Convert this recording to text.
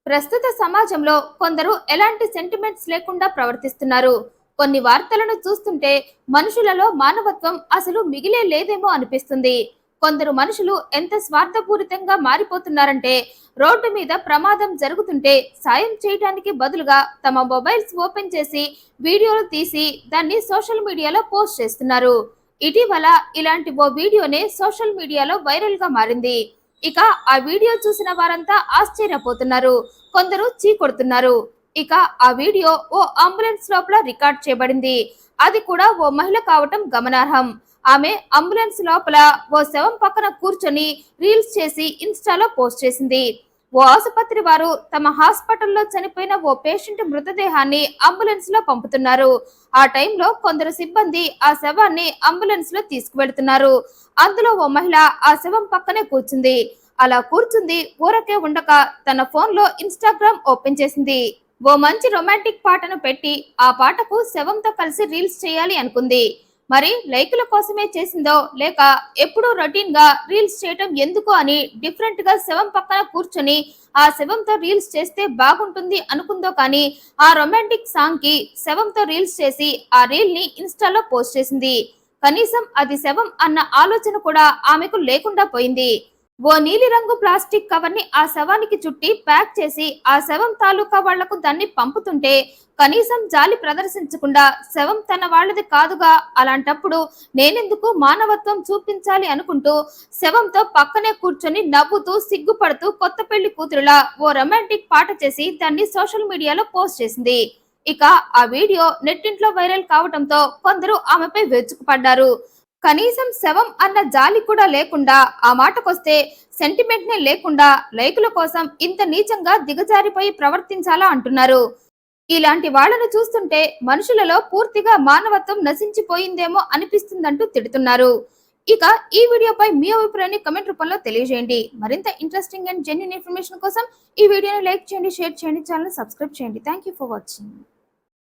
ప్రస్తుత సమాజంలో కొందరు ఎలాంటి సెంటిమెంట్స్ లేకుండా ప్రవర్తిస్తున్నారు. కొన్ని వార్తలను చూస్తుంటే మనుషులలో మానవత్వం అసలు మిగిలే లేదేమో అనిపిస్తుంది. కొందరు మనుషులు ఎంత స్వార్థపూరితంగా మారిపోతున్నారంటే రోడ్డు మీద ప్రమాదం జరుగుతుంటే సాయం చేయడానికి బదులుగా తమ మొబైల్స్ ఓపెన్ చేసి వీడియోలు తీసి దాన్ని సోషల్ మీడియాలో పోస్ట్ చేస్తున్నారు. ఇటీవల ఇలాంటి ఓ వీడియోనే సోషల్ మీడియాలో వైరల్ గా మారింది. ఇక ఆ వీడియో చూసిన వారంతా ఆశ్చర్యపోతున్నారు. కొందరు చీకొడుతున్నారు. ఇక ఆ వీడియో ఓ అంబులెన్స్ లోపల రికార్డ్ చేయబడింది. అది కూడా ఓ మహిళ కావటం గమనార్హం. ఆమె అంబులెన్స్ లోపల ఓ శవం పక్కన కూర్చొని రీల్స్ చేసి ఇన్స్టాలో పోస్ట్ చేసింది. ఓ ఆసుపత్రి వారు తమ హాస్పిటల్లో చనిపోయిన ఓ పేషెంట్ మృతదేహాన్ని అంబులెన్స్ లో పంపుతున్నారు. ఆ టైంలో కొందరు సిబ్బంది ఆ శవాన్ని అంబులెన్స్ లో తీసుకువెళ్తున్నారు. అందులో ఓ మహిళ ఆ శవం పక్కనే కూర్చుంది. అలా కూర్చుంది ఊరకే ఉండక తన ఫోన్ లో ఇన్స్టాగ్రామ్ ఓపెన్ చేసింది. ఓ మంచి రొమాంటిక్ పాటను పెట్టి ఆ పాటకు శవంతో కలిసి రీల్స్ చేయాలి అనుకుంది. మరి లైకుల కోసమే చేసిందో లేక ఎప్పుడూ రొటీన్ గా రీల్స్ చేయటం ఎందుకు అని డిఫరెంట్ గా శవం పక్కన కూర్చొని ఆ శవంతో రీల్స్ చేస్తే బాగుంటుంది అనుకుందో కానీ ఆ రొమాంటిక్ సాంగ్ కి శవంతో రీల్స్ చేసి ఆ రీల్ ని ఇన్స్టాలో పోస్ట్ చేసింది. కనీసం అది శవం అన్న ఆలోచన కూడా ఆమెకు లేకుండా పోయింది. ఓ నీలిరంగు ప్లాస్టిక్ కవర్ ని ఆ శవానికి చుట్టి ప్యాక్ చేసి ఆ శవం తాలూకా వాళ్లకు దాన్ని పంపుతుంటే కనీసం జాలి ప్రదర్శించకుండా శవం తన వాళ్ళది కాదుగా, అలాంటప్పుడు నేనెందుకు మానవత్వం చూపించాలి అనుకుంటూ శవంతో పక్కనే కూర్చొని నవ్వుతూ సిగ్గుపడుతూ కొత్త పెళ్లి కూతురులా ఓ రొమాంటిక్ పాట చేసి దాన్ని సోషల్ మీడియాలో పోస్ట్ చేసింది. ఇక ఆ వీడియో నెట్టింట్లో వైరల్ కావడంతో కొందరు ఆమెపై విరుచుకుపడ్డారు. కనీసం శవం అన్న జాలి కూడా లేకుండా, ఆ మాటకొస్తే సెంటిమెంట్ నే లేకుండా లైకుల కోసం ఇంత నీచంగా దిగజారిపోయి ప్రవర్తించాలా అంటున్నారు. ఇలాంటి వాళ్లను చూస్తుంటే మనుషులలో పూర్తిగా మానవత్వం నశించిపోయిందేమో అనిపిస్తుందంటూ తిడుతున్నారు. ఇక ఈ వీడియోపై మీ అభిప్రాయాన్ని కమెంట్ రూపంలో తెలియజేయండి. మరింత ఇంట్రెస్టింగ్ అండ్ జెన్యూన్ ఇన్ఫర్మేషన్ కోసం ఈ వీడియోని లైక్ చేయండి, షేర్ చేయండి, ఛానల్ సబ్స్క్రైబ్ చేయండి. Thank you for watching.